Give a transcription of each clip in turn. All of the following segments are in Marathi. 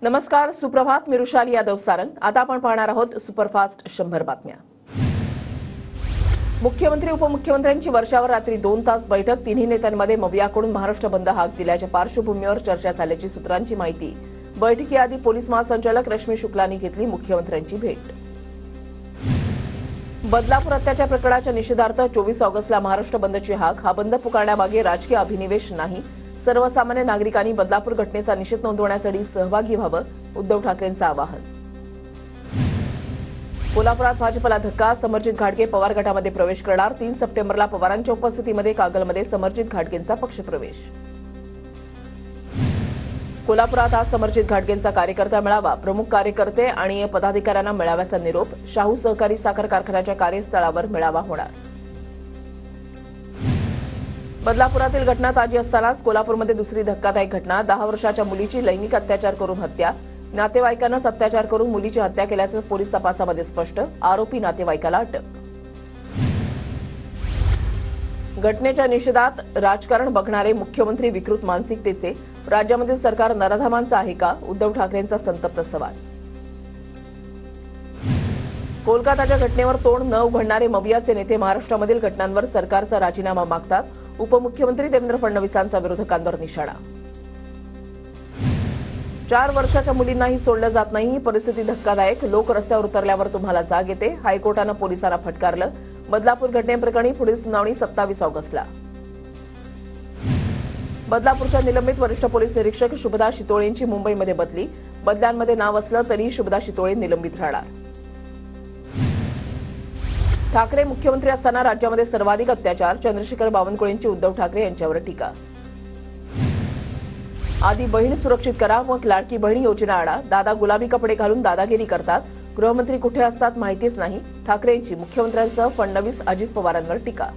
नमस्कार, सुप्रभात. मी रुशाली यादव सारंग. आता आपण पाहणार आहोत सुपरफास्ट 100 बातम्या. मुख्यमंत्री उपमुख्यमंत्र्यांची वर्षावर रात्री 2 तास बैठक. तिन्ही नेत्यांमध्ये मवियाकडून महाराष्ट्र बंद हाक दिल्याच्या पार्श्वभूमीवर चर्चा झाल्याची सूत्रांची माहिती. बैठकीआधी पोलीस महासंचालक रश्मी शुक्लांनी घेतली मुख्यमंत्र्यांची भेट. बदलापूर अत्याचार प्रकरणाच्या निषेधार्थ 24 ऑगस्टला महाराष्ट्र बंदची हाक. हा बंद पुकारण्यामागे राजकीय अभिनिवेश नाही. सर्वसामान्य नागरिकांनी बदलापूर घटनेचा निषेध नोंदवण्यासाठी सहभागी व्हावं, उद्धव ठाकरेंचं आवाहन. कोल्हापुरात भाजपला धक्का. समरजित घाटगे पवार गटामध्ये प्रवेश करणार. 3 सप्टेंबरला पवारांच्या उपस्थितीमध्ये कागलमध्ये समरजित घाटगेंचा पक्षप्रवेश. कोल्हापुरात आज समरजित घाटगेंचा कार्यकर्ता मेळावा. प्रमुख कार्यकर्ते आणि पदाधिकाऱ्यांना मेळाव्याचा निरोप. शाहू सहकारी साखर कारखान्याच्या कार्यस्थळावर मेळावा होणार. बदलापुरातील घटना ताजी असतानाच कोल्हापूरमध्ये दुसरी धक्कादायक घटना. 10 वर्षाच्या मुलीची लैंगिक अत्याचार करून हत्या. नातेवाईकांनाच अत्याचार करून मुलीची हत्या केल्याचं पोलीस तपासामध्ये स्पष्ट. आरोपी नातेवाईकाला अटक. घटनेच्या निषेधात राजकारण बघणारे मुख्यमंत्री विकृत मानसिकतेचे. राज्यामधील सरकार नराधमांचं आहे का? उद्धव ठाकरेंचा संतप्त सवाल. कोलकाताच्या घटनेवर तोंड न उघडणारे मवियाचे नेते महाराष्ट्रामधील घटनांवर सरकारचा राजीनामा मागतात. उपमुख्यमंत्री देवेंद्र फडणवीसांचा विरोधकांवर निशाणा. 4 वर्षाच्या मुलींनाही सोडलं जात नाही. ही परिस्थिती धक्कादायक. लोक रस्त्यावर उतरल्यावर तुम्हाला जाग येते. हायकोर्टानं पोलिसांना फटकारलं. बदलापूर घटनेप्रकरणी पुढील सुनावणी 27 ऑगस्टला. बदलापूरच्या निलंबित वरिष्ठ पोलीस निरीक्षक शुभदा शितोळेंची मुंबईमध्ये बदली. बदल्यांमध्ये नाव असलं तरी शुभदा शितोळे निलंबित राहणार. ठाकरे मुख्यमंत्री असताना राज्यामध्ये सर्वाधिक अत्याचार. चंद्रशेखर बावनकुळेंची उद्धव ठाकरे यांच्यावर टीका. आधी बहीण सुरक्षित करा, मग लाडकी बहीण योजना आणा. दादा गुलाबी कपडे घालून दादागिरी करतात. गृहमंत्री कुठे असतात माहितीच नाही. ठाकरेंची मुख्यमंत्र्यांसह फडणवीस अजित पवारांवर टीका.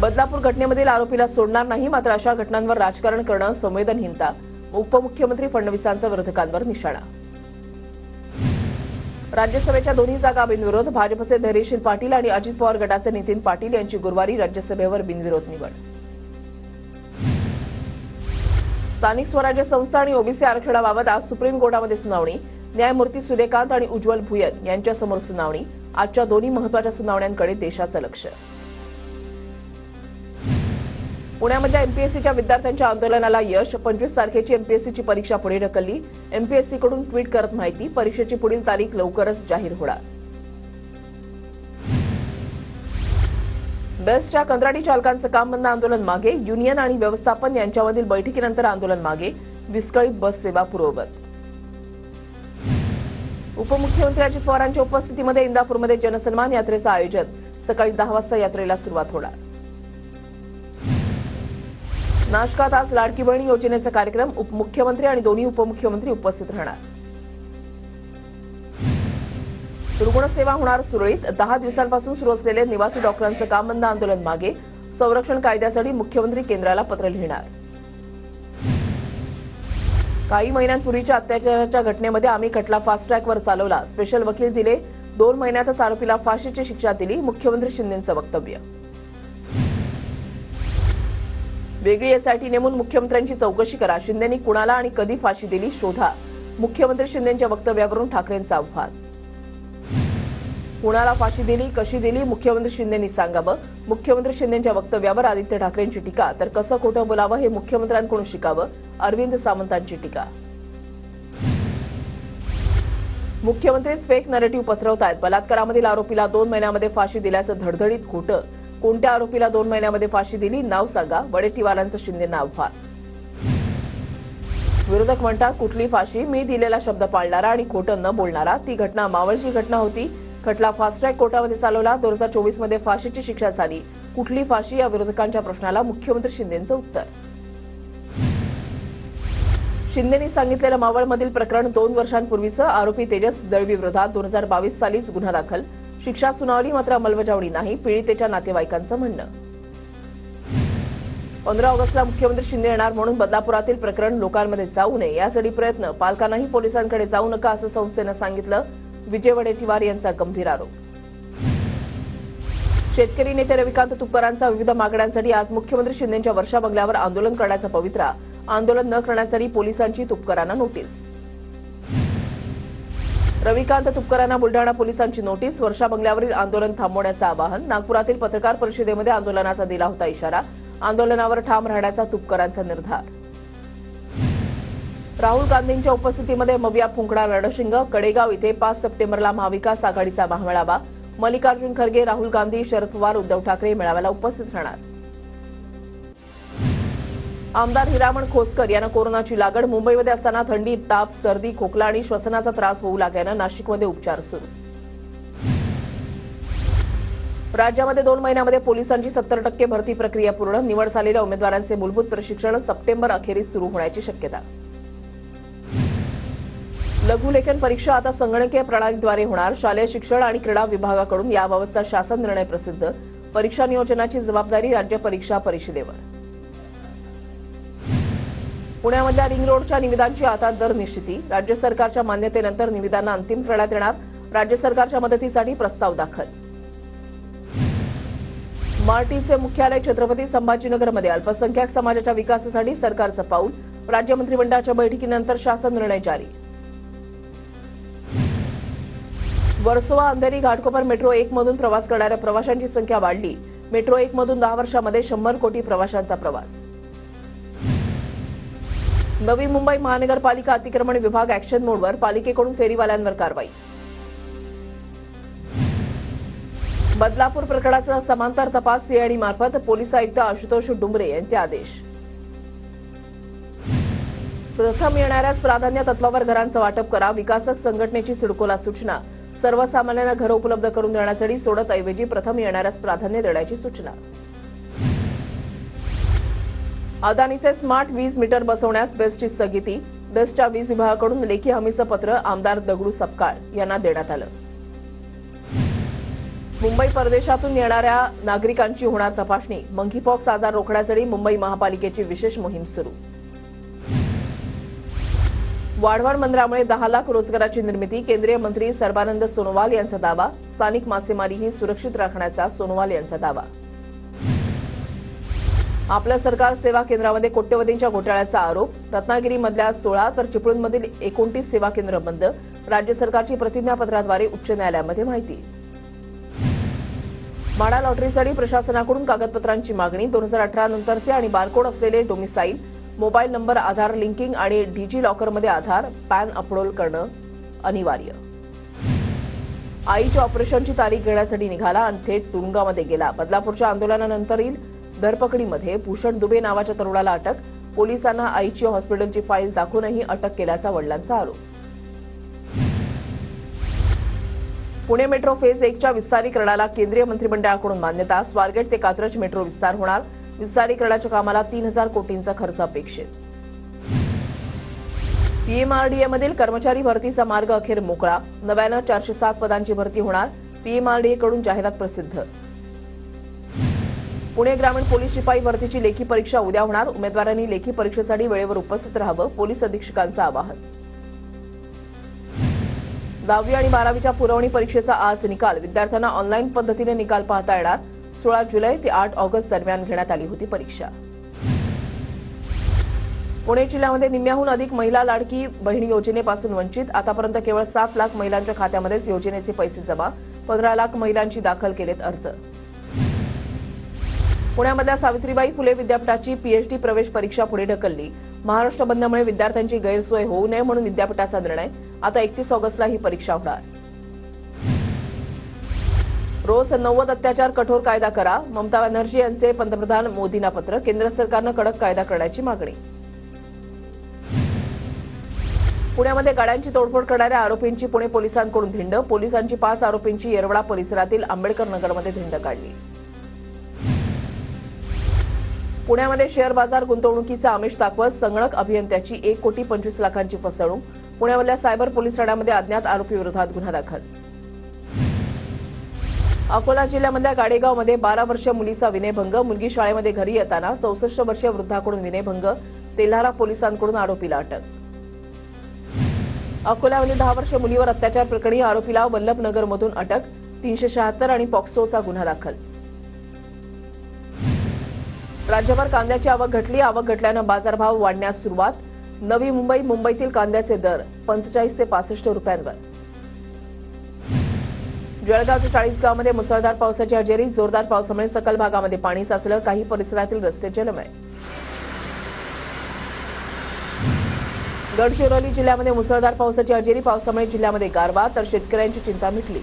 बदलापूर घटनेमधील आरोपीला सोडणार नाही. मात्र अशा घटनांवर राजकारण करणं संवेदनहीनता. उपमुख्यमंत्री फडणवीसांचा विरोधकांवर निशाणा. राज्यसभेच्या दोन्ही जागा बिनविरोध. भाजपचे धैर्यशील पाटील आणि अजित पवार गटाचे नितीन पाटील यांची गुरुवारी राज्यसभेवर बिनविरोध निवड. स्थानिक स्वराज्य संस्था आणि ओबीसी आरक्षणाबाबत आज सुप्रीम कोर्टामध्ये सुनावणी. न्यायमूर्ती सूर्यकांत आणि उज्ज्वल भुयन यांच्यासमोर सुनावणी. आजच्या दोन्ही महत्त्वाच्या सुनावण्यांकडे देशाचं लक्ष. पुण्यामधल्या एमपीएससीच्या विद्यार्थ्यांच्या आंदोलनाला यश. 25 तारखेची एमपीएससीची परीक्षा पुढे ढकलली. एमपीएससीकडून ट्विट करत माहिती. परीक्षेची पुढील तारीख लवकरच जाहीर होणार. बेस्टच्या कंत्राटी चालकांचं काम बंद आंदोलन मागे. युनियन आणि व्यवस्थापन यांच्यामधील बैठकीनंतर आंदोलन मागे. विस्कळीत बस सेवा पूर्ववत. उपमुख्यमंत्री अजित पवारांच्या उपस्थितीमध्ये इंदापूरमध्ये जनसन्मान यात्रेचं आयोजन. सकाळी 10 वाजता यात्रेला सुरुवात होणार. नाशकात आज लाडकी बहीण योजनेचा कार्यक्रम. उपमुख्यमंत्री आणि दोन्ही उपमुख्यमंत्री उपस्थित राहणार. रुग्णसेवा होणार सुरळीत. 10 दिवसांपासून सुरू असलेले निवासी डॉक्टरांचं काम बंद आंदोलन मागे. संरक्षण कायद्यासाठी मुख्यमंत्री केंद्राला पत्र लिहिणार. काही महिन्यांपूर्वीच्या अत्याचाराच्या घटनेमध्ये आम्ही खटला फास्ट ट्रॅकवर चालवला. स्पेशल वकील दिले. 2 महिन्यातच आरोपीला फाशीची शिक्षा दिली. मुख्यमंत्री शिंदेंचं वक्तव्य. वेगळी एसआयटी नेमून मुख्यमंत्र्यांची चौकशी करा. शिंदेंनी कुणाला आणि कधी फाशी दिली शोधा. मुख्यमंत्री शिंदेंच्या वक्तव्यावरून ठाकरेंचा आव्हान. कुणाला फाशी दिली, कशी दिली, मुख्यमंत्री शिंदेंनी सांगावं. मुख्यमंत्री शिंदेंच्या वक्तव्यावर आदित्य ठाकरेंची टीका. तर कसं खोटं बोलावं हे मुख्यमंत्र्यांकडून शिकावं. अरविंद सावंतांची टीका. मुख्यमंत्रीच फेक नरेटिव्ह पसरवतायत. बलात्कारामधील आरोपीला 2 महिन्यामध्ये फाशी दिल्याचं धडधडीत खोटं. कोणत्या आरोपीला 2 महिन्यामध्ये फाशी दिली नाव सांगा. वडेट्टीवारांचं शिंदेंना आव्हान. विरोधक म्हणतात कुठली फाशी? मी दिलेला शब्द पाळणारा आणि खोटं न बोलणारा. ती घटना मावळची घटना होती. खटला फास्ट ट्रॅक कोर्टामध्ये चालवला. 2024 मध्ये फाशीची शिक्षा झाली. कुठली फाशी या विरोधकांच्या प्रश्नाला मुख्यमंत्री शिंदेंचं उत्तर. शिंदेंनी सांगितलेलं मावळमधील प्रकरण 2 वर्षांपूर्वीचं. आरोपी तेजस दळवी विरोधात 2022 सालीच गुन्हा दाखल. शिक्षा सुनावली मात्र अंमलबजावणी नाही. पीडितेच्या नातेवाईकांचं म्हणणं. 15 ऑगस्टला मुख्यमंत्री शिंदे येणार म्हणून बदलापुरातील प्रकरण लोकांमध्ये जाऊ नये यासाठी प्रयत्न. पालकांनाही पोलिसांकडे जाऊ नका असं संस्थेनं सांगितलं. विजय वडेट्टीवार यांचा गंभीर आरोप. शेतकरी नेते रविकांत तुपकरांचा विविध मागण्यांसाठी आज मुख्यमंत्री शिंदेंच्या वर्षा बंगल्यावर आंदोलन करण्याचा पवित्रा. आंदोलन न करण्यासाठी पोलिसांची तुपकरांना नोटीस. रविकांत तुपकरांना बुलढाणा पोलिसांची नोटीस. वर्षा बंगल्यावरील आंदोलन थांबवण्याचं आवाहन. नागपुरातील पत्रकार परिषदेमध्ये आंदोलनाचा दिला होता इशारा. आंदोलनावर ठाम राहण्याचा तुपकरांचा निर्धार. राहुल गांधींच्या उपस्थितीमध्ये मविया फुंकणार रणशिंग. कडेगाव इथे 5 सप्टेंबरला महाविकास आघाडीचा महामेळावा. मल्लिकार्जुन खरगे, राहुल गांधी, शरद पवार, उद्धव ठाकरे मेळाव्याला उपस्थित राहणार. आमदार हिरामण खोसकर यांना कोरोनाची लागण. मुंबईमध्ये असताना थंडी, ताप, सर्दी, खोकला आणि श्वसनाचा त्रास होऊ लागल्यानं नाशिकमध्ये उपचार सुरू. राज्यामध्ये 2 महिन्यामध्ये पोलिसांची 70% भरती प्रक्रिया पूर्ण. निवड झालेल्या उमेदवारांचे मूलभूत प्रशिक्षण सप्टेंबर अखेरीस सुरू होण्याची शक्यता. लघुलेखन परीक्षा आता संगणकीय प्रणालीद्वारे होणार. शालेय शिक्षण आणि क्रीडा विभागाकडून याबाबतचा शासन निर्णय प्रसिद्ध. परीक्षा नियोजनाची जबाबदारी राज्य परीक्षा परिषदेवर. पुण्यामधल्या रिंग रोडच्या निविदांची आता दर निश्चिती. राज्य सरकारच्या मान्यतेनंतर निविदांना अंतिम करण्यात येणार. राज्य सरकारच्या मदतीसाठी प्रस्ताव दाखल. मार्टीचे मुख्यालय छत्रपती संभाजीनगरमध्ये. अल्पसंख्याक समाजाच्या विकासासाठी सरकारचं पाऊल. राज्य मंत्रिमंडळाच्या बैठकीनंतर शासन निर्णय जारी. वर्सोवा अंधेरी घाटकोपर मेट्रो 1 मधून प्रवास करणाऱ्या प्रवाशांची संख्या वाढली. मेट्रो 1 मधून 10 वर्षांमध्ये 100 कोटी प्रवाशांचा प्रवास. नवी मुंबई महानगरपालिका अतिक्रमण विभाग ऍक्शन मोडवर. पालिकेकडून फेरीवाल्यांवर कारवाई. बदलापूर प्रकरणाचा समांतर तपास सीआयडी मार्फत. पोलीस आयुक्त आशुतोष डुंबरे यांचे आदेश. प्रथम येणाऱ्यास प्राधान्य तत्वावर घरांचं वाटप करा. विकासक संघटनेची सिडकोला सूचना. सर्वसामान्यांना घरं उपलब्ध करून देण्यासाठी सोडत ऐवजी प्रथम येणाऱ्यास प्राधान्य देण्याची सूचना. अदानीचे स्मार्ट वीज मीटर बसवण्यास बेस्टची स्थगिती. बेस्टच्या वीज विभागाकडून लेखी हमीचं पत्र आमदार दगडू सपकाळ यांना देण्यात आलं. मुंबई परदेशातून येणाऱ्या नागरिकांची होणार तपासणी. मंकीपॉक्स आजार रोखण्यासाठी मुंबई महापालिकेची विशेष मोहीम सुरू. वाढवण बंदरामुळे 10 लाख रोजगाराची निर्मिती. केंद्रीय मंत्री सर्बानंद सोनोवाल यांचा दावा. स्थानिक मासेमारीही सुरक्षित राखण्याचा सोनोवाल यांचा दावा. आपलं सरकार सेवा केंद्रामध्ये कोट्यवधींच्या घोटाळ्याचा आरोप. रत्नागिरीमधल्या 16 तर चिपळूणमधील 29 सेवा केंद्र बंद. राज्य सरकारची प्रतिज्ञापत्राद्वारे उच्च न्यायालयामध्ये माहिती. म्हाडा लॉटरीसाठी प्रशासनाकडून कागदपत्रांची मागणी. 2018 नंतरचे आणि बारकोड असलेले डोमिसाईल, मोबाईल नंबर, आधार लिंकिंग आणि डिजी लॉकरमध्ये आधार, पॅन अपलोड करणं अनिवार्य. आईच्या ऑपरेशनची तारीख घेण्यासाठी निघाला आणि थेट तुरुंगामध्ये गेला. बदलापूरच्या आंदोलनानंतरील धरपकडीमध्ये भूषण दुबे नावाच्या तरुणाला अटक. पोलिसांना आईची हॉस्पिटलची फाईल दाखवूनही अटक केल्याचा वडिलांचा आरोप. पुणे मेट्रो फेज 1च्या विस्तारीकरणाला केंद्रीय मंत्रिमंडळाकडून मान्यता. स्वारगेट ते कात्रज मेट्रो विस्तार होणार. विस्तारीकरणाच्या कामाला 3000 कोटींचा खर्च अपेक्षित. पीएमआरडीएमधील कर्मचारी भरतीचा मार्ग अखेर मोकळा. नव्यानं 407 पदांची भरती होणार. पीएमआरडीएकडून जाहिरात प्रसिद्ध. पुणे ग्रामीण पोलीस शिपाई भरतीची लेखी परीक्षा उद्या होणार. उमेदवारांनी लेखी परीक्षेसाठी वेळेवर उपस्थित राहावं. पोलीस अधीक्षकांचं आवाहन. 10वी आणि 12वीच्या पुरवणी परीक्षेचा आज निकाल. विद्यार्थ्यांना ऑनलाईन पद्धतीने निकाल पाहता येणार. 16 जुलै ते 8 ऑगस्ट दरम्यान घेण्यात आली होती परीक्षा. पुणे जिल्ह्यामध्ये निम्म्याहून अधिक महिला लाडकी बहीण योजनेपासून वंचित. आतापर्यंत केवळ 7 लाख महिलांच्या खात्यामध्येच योजनेचे पैसे जमा. 15 लाख महिलांची दाखल केलेत अर्ज. पुण्यामधल्या सावित्रीबाई फुले विद्यापीठाची पीएचडी प्रवेश परीक्षा पुढे ढकलली. महाराष्ट्र बंदमुळे विद्यार्थ्यांची गैरसोय होऊ नये म्हणून विद्यापीठाचा निर्णय. आता 31 ऑगस्टला ही परीक्षा होणार. रोज 90 अत्याचार कठोर कायदा करा. ममता बॅनर्जी यांचे पंतप्रधान मोदींना पत्र. केंद्र सरकारनं कडक कायदा करण्याची मागणी. पुण्यामध्ये गाड्यांची तोडफोड करणाऱ्या आरोपींची पुणे पोलिसांकडून धिंड. पोलिसांची 5 आरोपींची येरवडा परिसरातील आंबेडकर नगरमध्ये धिंड काढली. पुण्यामध्ये शेअर बाजार गुंतवणुकीचा आमिष दाखवत संगणक अभियंत्याची 1,25,00,000ची फसवणूक. पुण्यामधल्या सायबर पोलीस ठाण्यामध्ये अज्ञात आरोपीविरोधात गुन्हा दाखल. अकोला जिल्ह्यामधल्या गाडेगावमध्ये 12 वर्षीय मुलीचा विनयभंग. मुलगी शाळेमध्ये घरी येताना 64 वर्षीय वृद्धाकडून विनयभंग. तेल्हारा पोलिसांकडून आरोपीला अटक. अकोल्यामध्ये 10 वर्षीय मुलीवर अत्याचार प्रकरणी आरोपीला वल्लभनगरमधून अटक. 376 आणि पॉक्सोचा गुन्हा दाखल. राज्यभर कांद्याची आवक घटली. आवक घटल्यानं बाजारभाव वाढण्यास सुरुवात. नवी मुंबई, मुंबईतील कांद्याचे दर 45 ते 65 रुपयांवर. जळगावच्या चाळीसगावमध्ये मुसळधार पावसाची हजेरी. जोरदार पावसामुळे सखल भागामध्ये पाणी साचलं. काही परिसरातील रस्ते जलमय. गडचिरोली जिल्ह्यामध्ये मुसळधार पावसाची हजेरी. पावसामुळे जिल्ह्यामध्ये गारवा, तर शेतकऱ्यांची चिंता मिटली.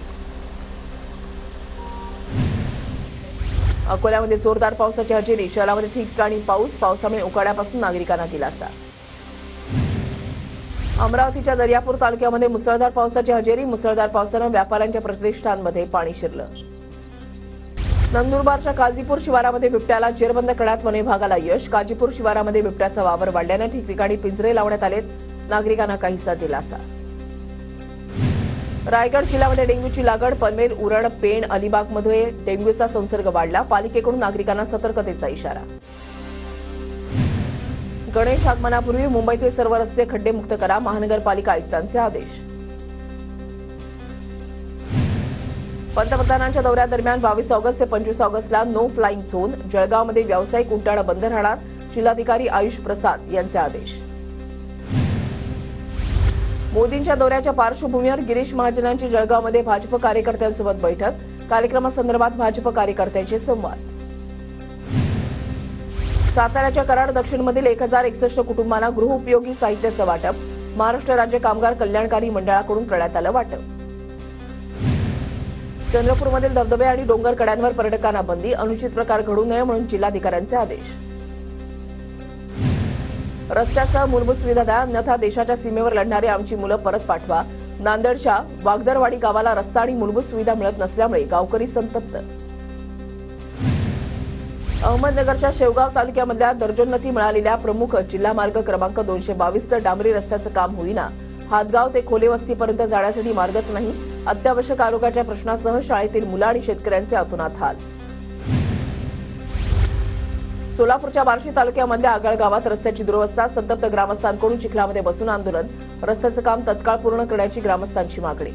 अकोल्यामध्ये जोरदार पावसाची हजेरी. शहरामध्ये ठिकठिकाणी पावसामुळे उकाड्यापासून नागरिकांना दिलासा. अमरावतीच्या दर्यापूर तालुक्यामध्ये मुसळधार पावसाची हजेरी. मुसळधार पावसानं व्यापाऱ्यांच्या प्रतिष्ठानमध्ये पाणी शिरलं. नंदुरबारच्या काजीपूर शिवारामध्ये बिबट्याला जेरबंद करण्यात वन विभागाला यश. काजीपूर शिवारामध्ये बिबट्याचा वावर वाढल्यानं ठिकठिकाणी पिंजरे लावण्यात आलेत. नागरिकांना काहीसा दिलासा. रायगड जिल्ह्यामध्ये डेंग्यूची लागण. पनवेल, उरण, पेण, अलिबागमध्ये डेंग्यूचा संसर्ग वाढला. पालिकेकडून नागरिकांना सतर्कतेचा इशारा. गणेश आगमनापूर्वी मुंबईतील सर्व रस्ते खड्डेमुक्त करा. महानगरपालिका आयुक्तांचे आदेश. पंतप्रधानांच्या दौऱ्यादरम्यान 22 ऑगस्ट ते 25 ऑगस्टला नो फ्लाईंग झोन. जळगावमध्ये व्यावसायिक उड्डाणं बंद राहणार. जिल्हाधिकारी आयुष प्रसाद यांचे आदेश. मोदींच्या दौऱ्याच्या पार्श्वभूमीवर गिरीश महाजनांची जळगावमध्ये भाजप कार्यकर्त्यांसोबत बैठक. कार्यक्रमासंदर्भात भाजप कार्यकर्त्यांचे संवाद. साताऱ्याच्या कराड दक्षिणमधील 1061 कुटुंबांना गृहउपयोगी साहित्याचं वाटप. महाराष्ट्र राज्य कामगार कल्याणकारी मंडळाकडून करण्यात आलं वाटप. चंद्रपूरमधील धबधबे आणि डोंगर कड्यांवर पर्यटकांना बंदी. अनुचित प्रकार घडू नये म्हणून जिल्हाधिकाऱ्यांचे आदेश. रस्त्यासह मूलभूत सुविधा द्या, अन्यथा देशाच्या सीमेवर लढणारी आमची मुलं परत पाठवा. नांदेडच्या वागदरवाडी गावाला रस्ता आणि मूलभूत सुविधा मिळत नसल्यामुळे गावकरी संतप्त. अहमदनगरच्या शेवगाव तालुक्यामधल्या दर्जोन्नती मिळालेल्या प्रमुख जिल्हा मार्ग क्रमांक 222चं डांबरी रस्त्याचं काम होईना. हातगाव ते खोले वस्तीपर्यंत जाण्यासाठी मार्गच नाही. अत्यावश्यक आरोग्याच्या प्रश्नासह शाळेतील मुलं आणि शेतकऱ्यांचे अतोनात हाल. सोलापूरच्या बार्शी तालुक्यामधल्या आगळ गावात रस्त्याची दुरवस्था. संतप्त ग्रामस्थांकडून चिखलामध्ये बसून आंदोलन. रस्त्याचं काम तत्काळ पूर्ण करण्याची ग्रामस्थांची मागणी.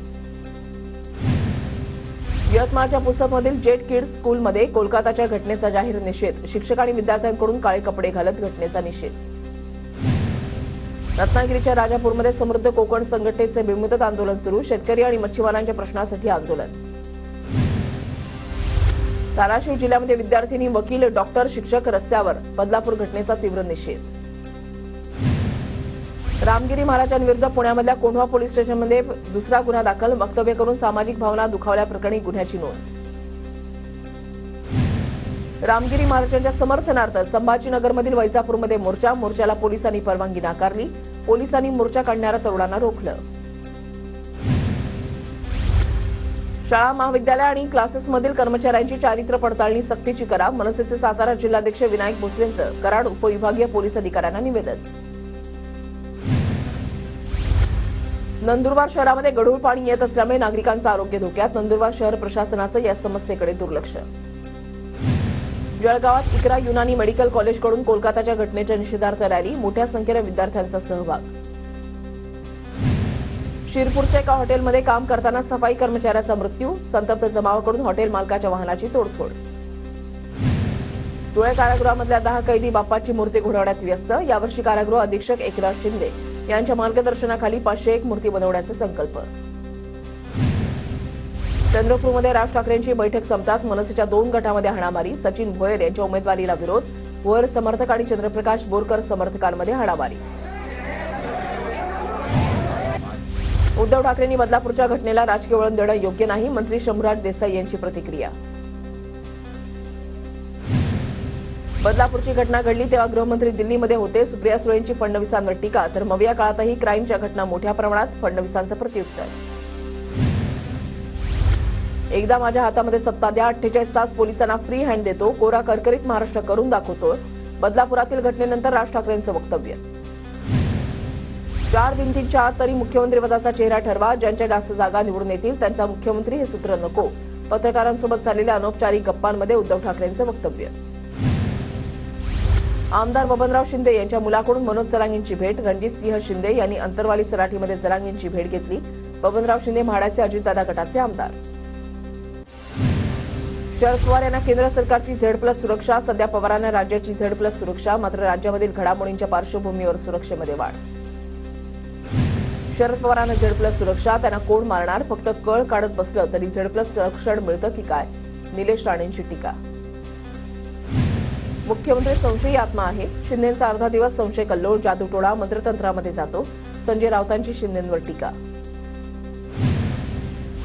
यवतमाळच्या पुसदमधील जेट किड्स स्कूलमध्ये कोलकाताच्या घटनेचा जाहीर निषेध. शिक्षक आणि विद्यार्थ्यांकडून काळे कपडे घालत घटनेचा निषेध. रत्नागिरीच्या राजापूरमध्ये समृद्ध कोकण संघटनेचे बेमुदत आंदोलन सुरू. शेतकरी आणि मच्छीमारांच्या प्रश्नासाठी आंदोलन. धाराशिव जिल्ह्यामध्ये विद्यार्थिनी, वकील, डॉक्टर, शिक्षक रस्त्यावर. बदलापूर घटनेचा तीव्र निषेध. रामगिरी महाराजांविरुद्ध पुण्यामधल्या कोंढवा पोलीस स्टेशनमध्ये दुसरा गुन्हा दाखल. वक्तव्य करून सामाजिक भावना दुखावल्याप्रकरणी गुन्ह्याची नोंद. रामगिरी महाराजांच्या समर्थनार्थ संभाजीनगरमधील वैजापूरमध्ये मोर्चा. मोर्चाला पोलिसांनी परवानगी नाकारली. पोलिसांनी मोर्चा काढणाऱ्या तरुणांना रोखलं. शाळा, महाविद्यालय आणि क्लासेसमधील कर्मचाऱ्यांची चारित्र्य पडताळणी सक्तीची करा. मनसेचे सातारा जिल्हाध्यक्ष विनायक भोसलेंचं कराड उपविभागीय पोलीस अधिकाऱ्यांना निवेदन. नंदुरबार शहरामध्ये गढूळ पाणी येत असल्यामुळे नागरिकांचं आरोग्य धोक्यात. नंदुरबार शहर प्रशासनाचं या समस्येकडे दुर्लक्ष. जळगावात इकरा युनानी मेडिकल कॉलेजकडून कोलकाताच्या घटनेच्या निषेधार्थ रॅली. मोठ्या संख्येने विद्यार्थ्यांचा सहभाग. शिरपूरच्या एका हॉटेलमध्ये काम करताना सफाई कर्मचाऱ्याचा मृत्यू. संतप्त जमावाकडून हॉटेल मालकाच्या वाहनाची तोडफोड. धुळे कारागृहामधल्या 10 कैदी बाप्पाची मूर्ती घडवण्यात व्यस्त. यावर्षी कारागृह अधीक्षक एकनाथ शिंदे यांच्या मार्गदर्शनाखाली 501 मूर्ती बनवण्याचा संकल्प. चंद्रपूरमध्ये राज ठाकरेंची बैठक संपताच मनसेच्या 2 गटामध्ये हाणामारी. सचिन भोयर यांच्या उमेदवारीला विरोध. भोयर समर्थक आणि चंद्रप्रकाश बोरकर समर्थकांमध्ये हाणामारी. उद्धव ठाकरेंनी बदलापूरच्या घटनेला राजकीय वळण देणं योग्य नाही. मंत्री शंभूराज देसाई यांची प्रतिक्रिया. बदलापूरची घटना घडली तेव्हा गृहमंत्री दिल्लीमध्ये होते. सुप्रिया सुळेंची फडणवीसांवर टीका. तर मविया काळातही क्राईमच्या घटना मोठ्या प्रमाणात. फडणवीसांचं प्रत्युत्तर. एकदा माझ्या हातामध्ये सत्ता द्या. 48 तास पोलिसांना फ्री हँड देतो. कोरा करकरीत महाराष्ट्र करून दाखवतो. बदलापुरातील घटनेनंतर राज ठाकरेंचं वक्तव्य. 4 भिंतींच्या आत तरी मुख्यमंत्रीपदाचा चेहरा ठरवा. ज्यांच्या जास्त जागा निवडून येतील त्यांचा मुख्यमंत्री हे सूत्र नको. पत्रकारांसोबत झालेल्या अनौपचारिक गप्पांमध्ये उद्धव ठाकरेंचं वक्तव्य. आमदार बबनराव शिंदे यांच्या मुलाकडून मनोज जरांगेंची भेट. रणजितसिंह शिंदे यांनी अंतरवाली सराठीमध्ये जरांगेंची भेट घेतली. बबनराव शिंदे म्हाडाचे अजितदादा गटाचे आमदार. शरद पवार यांना केंद्र सरकारची झेड+ सुरक्षा. सध्या पवारांना राज्याची झेड+ सुरक्षा. मात्र राज्यामधील घडामोडींच्या पार्श्वभूमीवर सुरक्षेमध्ये वाढ. शरद पवारांना झेड+ सुरक्षा. त्यांना कोण मारणार? फक्त कळ काढत बसलं तरी झेड+ संरक्षण मिळतं की काय? निलेश राणेंची टीका. मुख्यमंत्री संशयी आत्मा आहे. शिंदेंचा अर्धा दिवस संशय कल्लोळ. जादूटोणा मंत्रतंत्रामध्ये जातो. संजय राऊतांची शिंदेंवर टीका.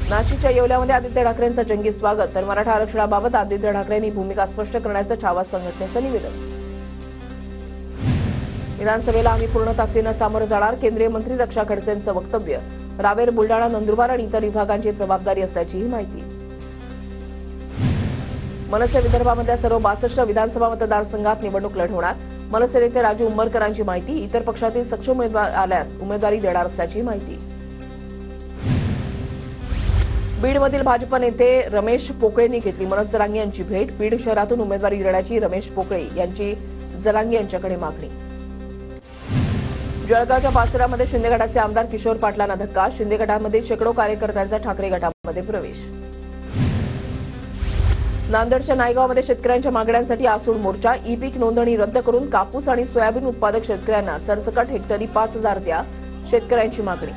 नाशिकच्या येवल्यामध्ये आदित्य ठाकरेंचं जंगी स्वागत. तर मराठा आरक्षणाबाबत आदित्य ठाकरेंनी भूमिका स्पष्ट करण्याचं छावा संघटनेचं निवेदन. विधानसभेला आम्ही पूर्ण ताकदीनं सामोरं जाणार. केंद्रीय मंत्री रक्षा खडसेंचं वक्तव्य. रावेर, बुलडाणा, नंदुरबार आणि इतर विभागांची जबाबदारी असल्याचीही माहिती. मनसे विदर्भामधल्या सर्व 62 विधानसभा मतदारसंघात निवडणूक लढवणार. मनसे नेते राजू उंबरकरांची माहिती. इतर पक्षातील सक्षम उमेदवार आल्यास उमेदवारी देणार असल्याची माहिती. बीडमधील भाजप नेते रमेश पोकळेंनी घेतली मनोज जरांगे यांची भेट. बीड शहरातून उमेदवारी देण्याची रमेश पोकळे यांची जरांगे यांच्याकडे मागणी. जळगावच्या पाचोऱ्यामध्ये शिंदे गटाचे आमदार किशोर पाटलांना धक्का. शिंदे गटामध्ये शेकडो कार्यकर्त्यांचा ठाकरे गटामध्ये प्रवेश. नांदेडच्या नायगावमध्ये शेतकऱ्यांच्या मागण्यांसाठी आसूड मोर्चा. ई-पीक नोंदणी रद्द करून कापूस आणि सोयाबीन उत्पादक शेतकऱ्यांना सरसकट हेक्टरी 5,000 द्या. शेतकऱ्यांची मागणी.